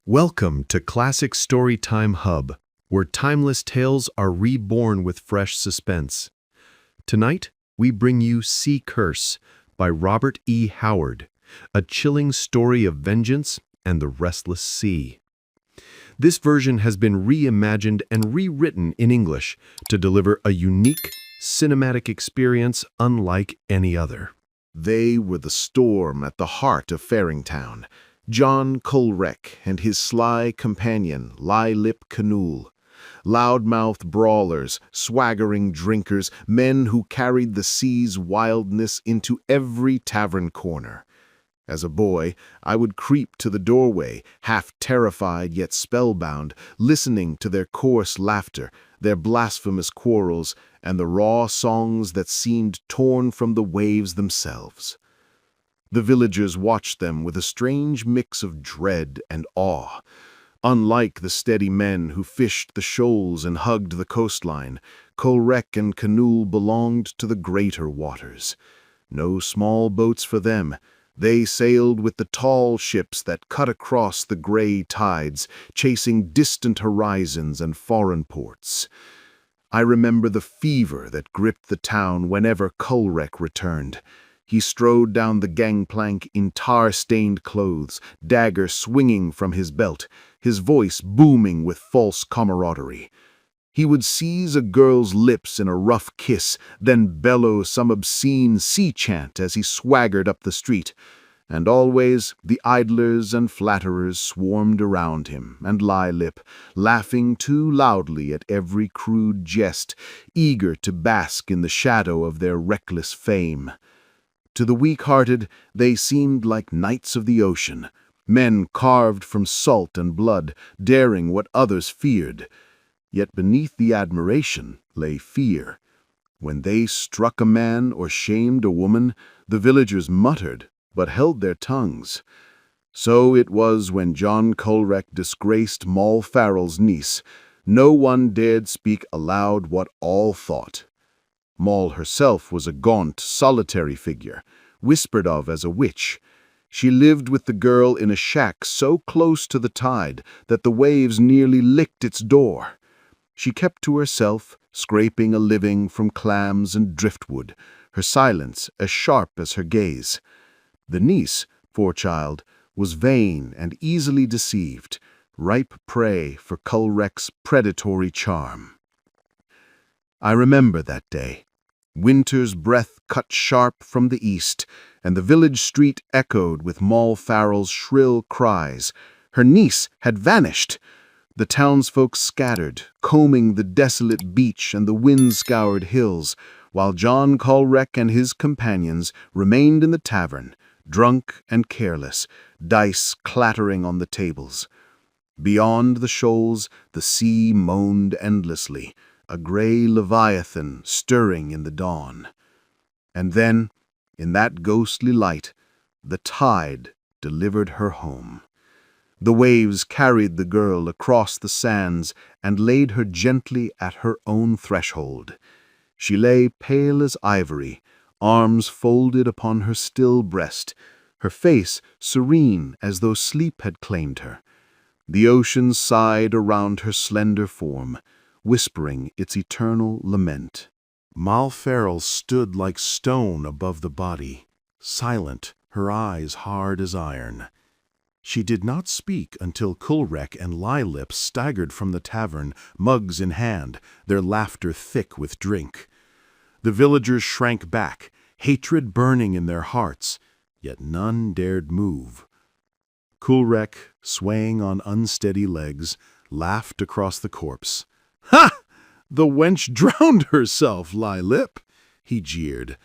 Welcome to Classic Storytime Hub, where timeless tales are reborn with fresh suspense. Tonight, we bring you Sea Curse by Robert E. Howard, a chilling story of vengeance and the restless sea. This version has been reimagined and rewritten in English to deliver a unique, cinematic experience unlike any other. They were the storm at the heart of Faringtown, John Colrec and his sly companion, Lye-Lip Canool. Loudmouth brawlers, swaggering drinkers, men who carried the sea's wildness into every tavern corner. As a boy, I would creep to the doorway, half terrified yet spellbound, listening to their coarse laughter, their blasphemous quarrels, and the raw songs that seemed torn from the waves themselves. The villagers watched them with a strange mix of dread and awe. Unlike the steady men who fished the shoals and hugged the coastline, Colrec and Canool belonged to the greater waters. No small boats for them. They sailed with the tall ships that cut across the gray tides, chasing distant horizons and foreign ports. I remember the fever that gripped the town whenever Colrec returned. He strode down the gangplank in tar-stained clothes, dagger swinging from his belt, his voice booming with false camaraderie. He would seize a girl's lips in a rough kiss, then bellow some obscene sea chant as he swaggered up the street. And always the idlers and flatterers swarmed around him, and Lye-Lip, laughing too loudly at every crude jest, eager to bask in the shadow of their reckless fame. To the weak-hearted, they seemed like knights of the ocean, men carved from salt and blood, daring what others feared. Yet beneath the admiration lay fear. When they struck a man or shamed a woman, the villagers muttered, but held their tongues. So it was when John Colrec disgraced Moll Farrell's niece. No one dared speak aloud what all thought. Moll herself was a gaunt, solitary figure, whispered of as a witch. She lived with the girl in a shack so close to the tide that the waves nearly licked its door. She kept to herself, scraping a living from clams and driftwood, her silence as sharp as her gaze. The niece, poor child, was vain and easily deceived, ripe prey for Colrec's predatory charm. I remember that day. Winter's breath cut sharp from the east, and the village street echoed with Moll Farrell's shrill cries. Her niece had vanished. The townsfolk scattered, combing the desolate beach and the wind-scoured hills, while John Colrec and his companions remained in the tavern, drunk and careless, dice clattering on the tables. Beyond the shoals, the sea moaned endlessly, a gray leviathan stirring in the dawn. And then, in that ghostly light, the tide delivered her home. The waves carried the girl across the sands and laid her gently at her own threshold. She lay pale as ivory, arms folded upon her still breast, her face serene as though sleep had claimed her. The ocean sighed around her slender form, whispering its eternal lament. Moll Farrell stood like stone above the body, silent, her eyes hard as iron. She did not speak until Colrec and Lye-Lip staggered from the tavern, mugs in hand, their laughter thick with drink. The villagers shrank back, hatred burning in their hearts, yet none dared move. Colrec, swaying on unsteady legs, laughed across the corpse. "Ha! The wench drowned herself, Lye-Lip," he jeered.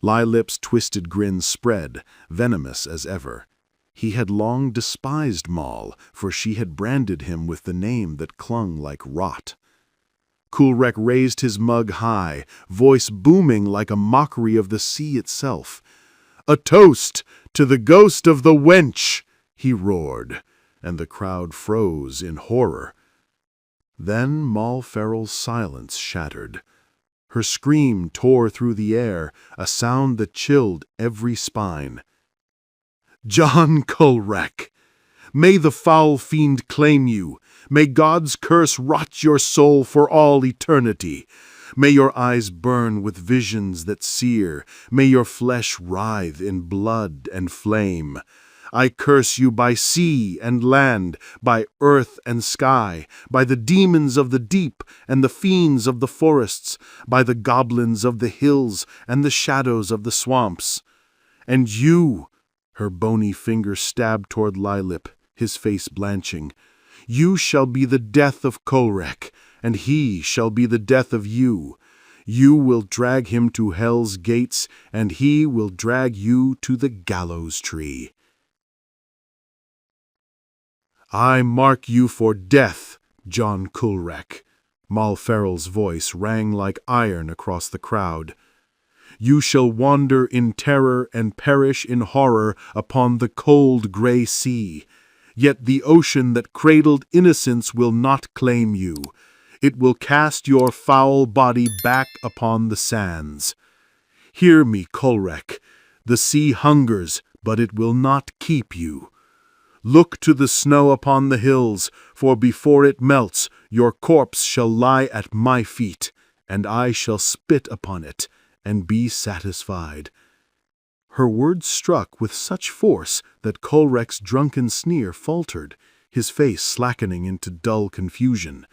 Lye-Lip's twisted grin spread, venomous as ever. He had long despised Moll, for she had branded him with the name that clung like rot. Colrec raised his mug high, voice booming like a mockery of the sea itself. "A toast to the ghost of the wench!" he roared, and the crowd froze in horror. Then Moll Farrell's silence shattered. Her scream tore through the air, a sound that chilled every spine. "John Colrec! May the foul fiend claim you. May God's curse rot your soul for all eternity. May your eyes burn with visions that sear. May your flesh writhe in blood and flame. I curse you by sea and land, by earth and sky, by the demons of the deep and the fiends of the forests, by the goblins of the hills and the shadows of the swamps. And you, her bony finger stabbed toward Lylip, his face blanching, you shall be the death of Colrec, and he shall be the death of you. You will drag him to hell's gates, and he will drag you to the gallows tree. I mark you for death, John Colrec. Mal Farrell's voice rang like iron across the crowd. You shall wander in terror and perish in horror upon the cold gray sea. Yet the ocean that cradled innocence will not claim you. It will cast your foul body back upon the sands. Hear me, Colrec. The sea hungers, but it will not keep you. Look to the snow upon the hills, for before it melts, your corpse shall lie at my feet, and I shall spit upon it, and be satisfied. Her words struck with such force that Colrec's drunken sneer faltered, his face slackening into dull confusion.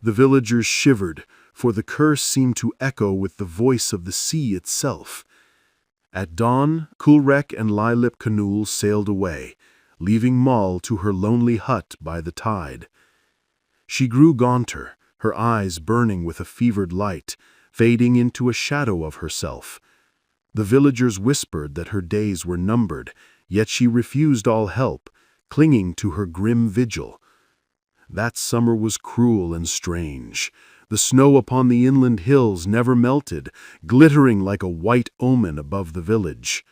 The villagers shivered, for the curse seemed to echo with the voice of the sea itself. At dawn, Colrec and Lylip Canul sailed away, leaving Moll to her lonely hut by the tide. She grew gaunter, her eyes burning with a fevered light, fading into a shadow of herself. The villagers whispered that her days were numbered, yet she refused all help, clinging to her grim vigil. That summer was cruel and strange. The snow upon the inland hills never melted, glittering like a white omen above the village.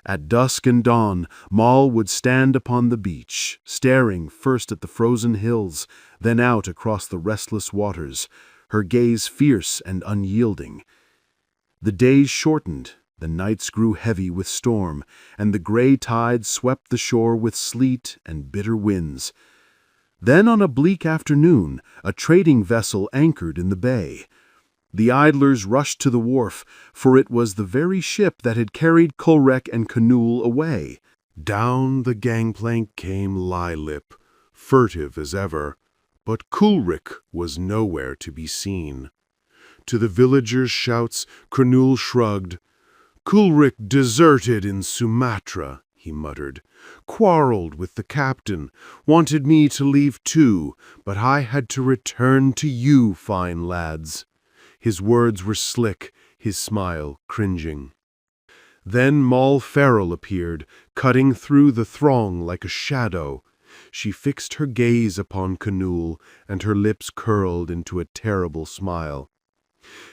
At dusk and dawn, Moll would stand upon the beach, staring first at the frozen hills, then out across the restless waters, her gaze fierce and unyielding. The days shortened, the nights grew heavy with storm, and the gray tide swept the shore with sleet and bitter winds. Then on a bleak afternoon, a trading vessel anchored in the bay. The idlers rushed to the wharf, for it was the very ship that had carried Colrec and Canul away. Down the gangplank came Lylip, furtive as ever, but Colrec was nowhere to be seen. To the villagers' shouts, Canul shrugged. "Colrec deserted in Sumatra," he muttered. "Quarreled with the captain, wanted me to leave too, but I had to return to you, fine lads." His words were slick, his smile cringing. Then Moll Farrell appeared, cutting through the throng like a shadow. She fixed her gaze upon Canul, and her lips curled into a terrible smile.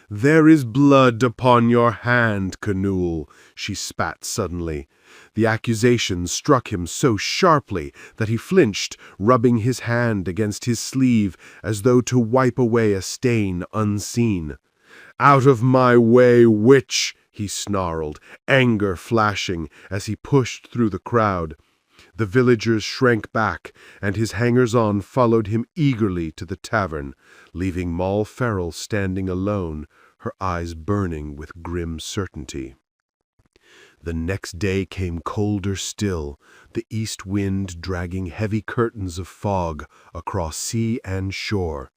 "There is blood upon your hand, Canul," she spat suddenly. The accusation struck him so sharply that he flinched, rubbing his hand against his sleeve as though to wipe away a stain unseen. "Out of my way, witch!" he snarled, anger flashing as he pushed through the crowd. The villagers shrank back, and his hangers-on followed him eagerly to the tavern, leaving Moll Farrell standing alone, her eyes burning with grim certainty. The next day came colder still, the east wind dragging heavy curtains of fog across sea and shore.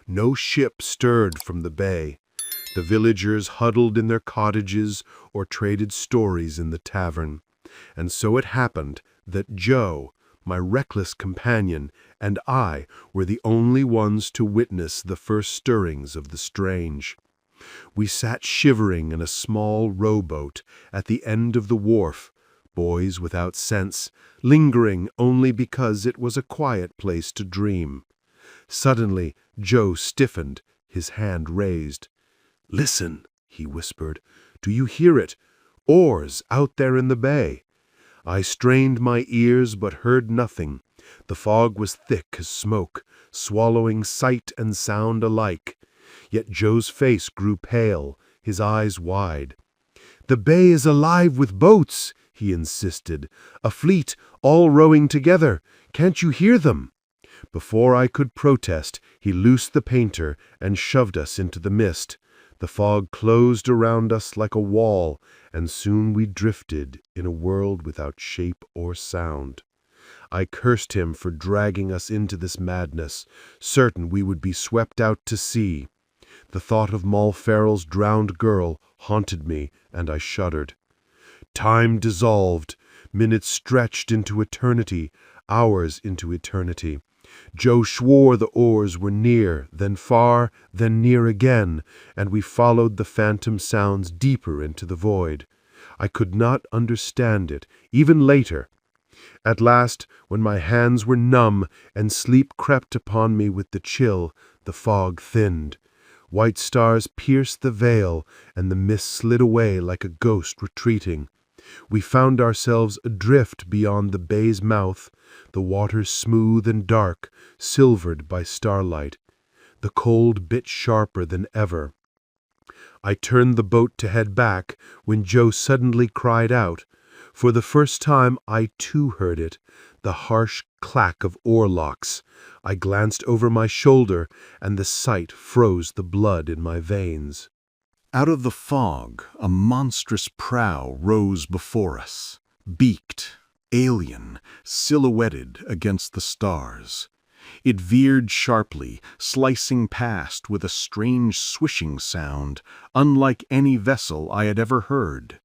No ship stirred from the bay. The villagers huddled in their cottages or traded stories in the tavern. And so it happened that Joe, my reckless companion, and I were the only ones to witness the first stirrings of the strange. We sat shivering in a small rowboat at the end of the wharf, boys without sense, lingering only because it was a quiet place to dream. Suddenly, Joe stiffened, his hand raised. "Listen," he whispered. "Do you hear it? Oars out there in the bay." I strained my ears but heard nothing. The fog was thick as smoke, swallowing sight and sound alike. Yet Joe's face grew pale, his eyes wide. "The bay is alive with boats," he insisted. "A fleet, all rowing together. Can't you hear them?" Before I could protest, he loosed the painter and shoved us into the mist. The fog closed around us like a wall, and soon we drifted in a world without shape or sound. I cursed him for dragging us into this madness, certain we would be swept out to sea. The thought of Moll Farrell's drowned girl haunted me, and I shuddered. Time dissolved, minutes stretched into eternity, hours into eternity. Joe swore the oars were near, then far, then near again, and we followed the phantom sounds deeper into the void. I could not understand it, even later. At last, when my hands were numb and sleep crept upon me with the chill, the fog thinned. White stars pierced the veil, and the mist slid away like a ghost retreating. We found ourselves adrift beyond the bay's mouth, the waters smooth and dark, silvered by starlight. The cold bit sharper than ever. I turned the boat to head back when Joe suddenly cried out. For the first time I too heard it, the harsh clack of oarlocks. I glanced over my shoulder, and the sight froze the blood in my veins. Out of the fog, a monstrous prow rose before us, beaked, alien, silhouetted against the stars. It veered sharply, slicing past with a strange swishing sound, unlike any vessel I had ever heard.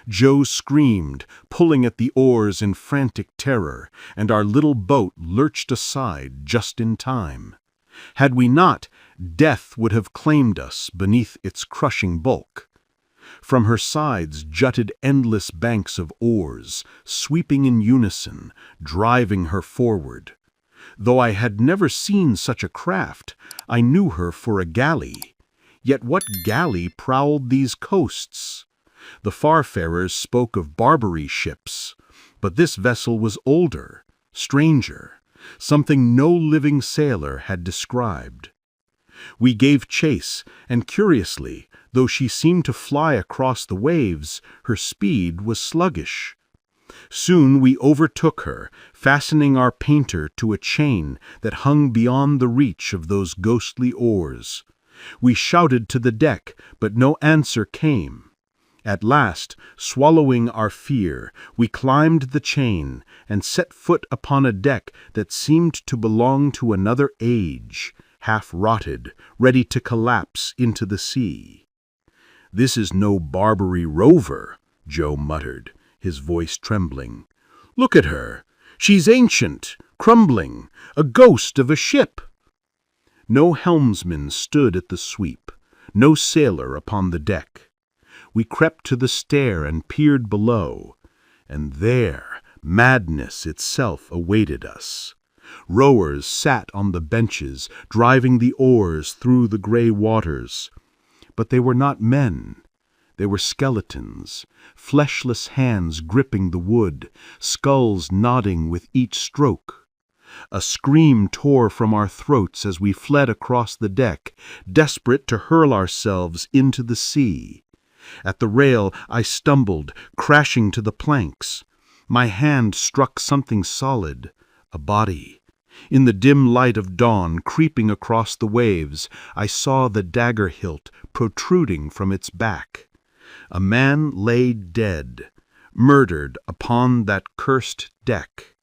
Joe screamed, pulling at the oars in frantic terror, and our little boat lurched aside just in time. Had we not, death would have claimed us beneath its crushing bulk. From her sides jutted endless banks of oars, sweeping in unison, driving her forward. Though I had never seen such a craft, I knew her for a galley. Yet what galley prowled these coasts? The farfarers spoke of Barbary ships, but this vessel was older, stranger, something no living sailor had described. We gave chase, and curiously, though she seemed to fly across the waves, her speed was sluggish. Soon we overtook her, fastening our painter to a chain that hung beyond the reach of those ghostly oars. We shouted to the deck, but no answer came. At last, swallowing our fear, we climbed the chain and set foot upon a deck that seemed to belong to another age, half-rotted, ready to collapse into the sea. "This is no Barbary rover," Joe muttered, his voice trembling. "Look at her. She's ancient, crumbling, a ghost of a ship." No helmsman stood at the sweep, no sailor upon the deck. We crept to the stair and peered below, and there madness itself awaited us. Rowers sat on the benches, driving the oars through the gray waters. But they were not men. They were skeletons, fleshless hands gripping the wood, skulls nodding with each stroke. A scream tore from our throats as we fled across the deck, desperate to hurl ourselves into the sea. At the rail I stumbled, crashing to the planks. My hand struck something solid, a body. In the dim light of dawn creeping across the waves, I saw the dagger hilt protruding from its back. A man lay dead, murdered upon that cursed deck.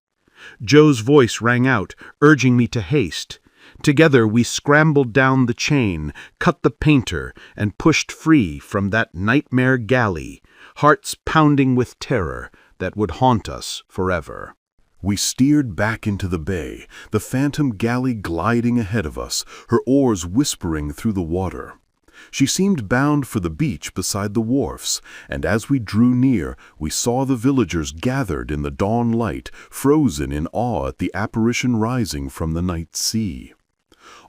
Joe's voice rang out, urging me to haste. Together we scrambled down the chain, cut the painter, and pushed free from that nightmare galley, hearts pounding with terror that would haunt us forever. We steered back into the bay, the phantom galley gliding ahead of us, her oars whispering through the water. She seemed bound for the beach beside the wharfs, and as we drew near, we saw the villagers gathered in the dawn light, frozen in awe at the apparition rising from the night sea.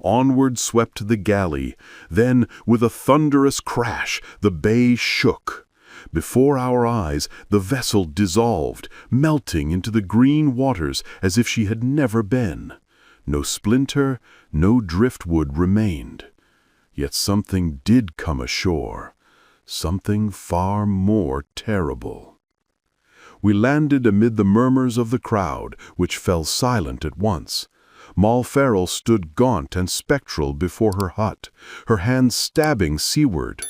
Onward swept the galley. Then, with a thunderous crash, the bay shook. Before our eyes, the vessel dissolved, melting into the green waters as if she had never been. No splinter, no driftwood remained. Yet something did come ashore, something far more terrible. We landed amid the murmurs of the crowd, which fell silent at once. Moll Farrell stood gaunt and spectral before her hut, her hands stabbing seaward.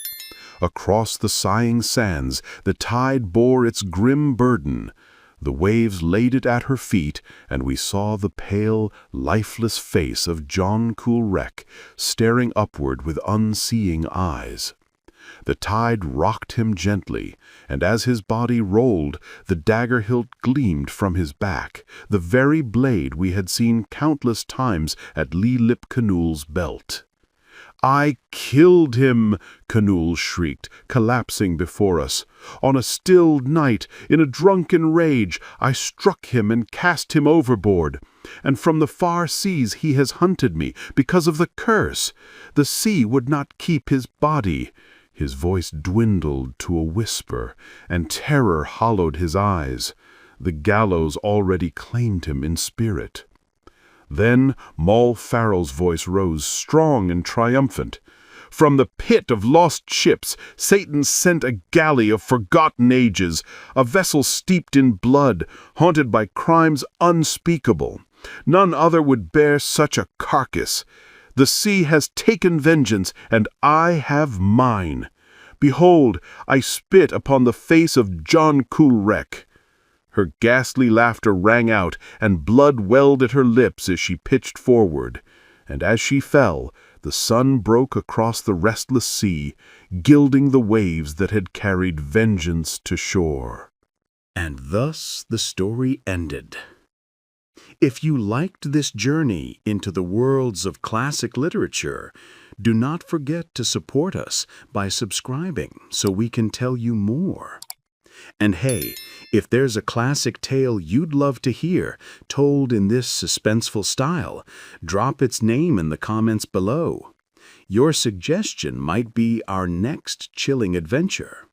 Across the sighing sands, the tide bore its grim burden. The waves laid it at her feet, and we saw the pale, lifeless face of John Coolwreck staring upward with unseeing eyes. The tide rocked him gently, and as his body rolled, the dagger hilt gleamed from his back, the very blade we had seen countless times at Lee Lip Canool's belt. "I killed him!" Canool shrieked, collapsing before us. "On a still night, in a drunken rage, I struck him and cast him overboard. And from the far seas he has hunted me, because of the curse. The sea would not keep his body." His voice dwindled to a whisper, and terror hollowed his eyes. The gallows already claimed him in spirit. Then Moll Farrell's voice rose, strong and triumphant. "From the pit of lost ships, Satan sent a galley of forgotten ages, a vessel steeped in blood, haunted by crimes unspeakable. None other would bear such a carcass. The sea has taken vengeance, and I have mine. Behold, I spit upon the face of John Coolwreck." Her ghastly laughter rang out, and blood welled at her lips as she pitched forward. And as she fell, the sun broke across the restless sea, gilding the waves that had carried vengeance to shore. And thus the story ended. If you liked this journey into the worlds of classic literature, do not forget to support us by subscribing so we can tell you more. And hey, if there's a classic tale you'd love to hear told in this suspenseful style, drop its name in the comments below. Your suggestion might be our next chilling adventure.